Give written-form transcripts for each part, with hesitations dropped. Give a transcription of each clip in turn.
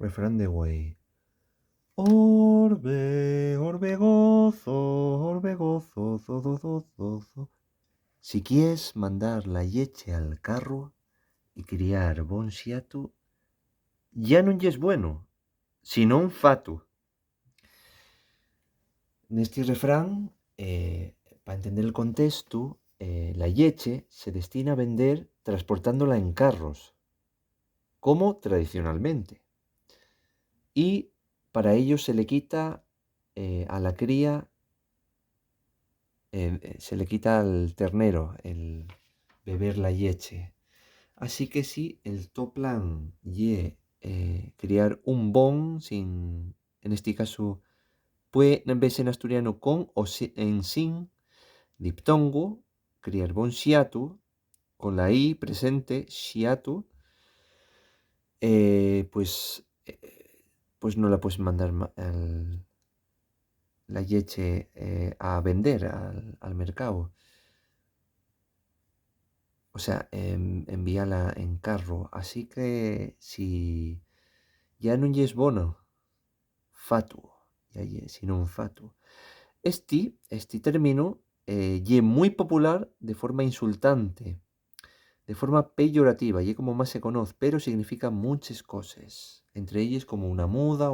Refrán de güey. Orbe, orbe gozo, zo. Si quieres mandar la leche al carro y criar bon siatu, ya no es bueno, sino un fatu. En este refrán, para entender el contexto, la leche se destina a vender transportándola en carros, como tradicionalmente. Y para ello se le quita a la cría, se le quita al ternero el beber la leche. Así que si el to plan ye criar un bon, en este caso, puede verse en asturiano con o en sin, diptongo, criar bon siatu, con la i presente, siatu, pues no la puedes mandar la leche a vender al mercado. O sea, envíala en carro. Así que si ya no es bono, fatu, sino un fatu. Este término ye muy popular de forma insultante, de forma peyorativa, y como más se conoce, pero significa muchas cosas. Entre ellas como una muda,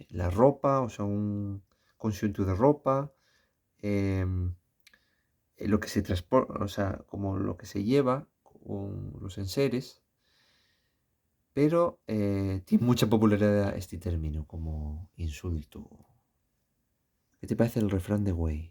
la ropa, o sea, un conjunto de ropa, em, lo que se transporta, o sea, como lo que se lleva con los enseres, pero tiene mucha popularidad este término como insulto. ¿Qué te parece el refrán de güey?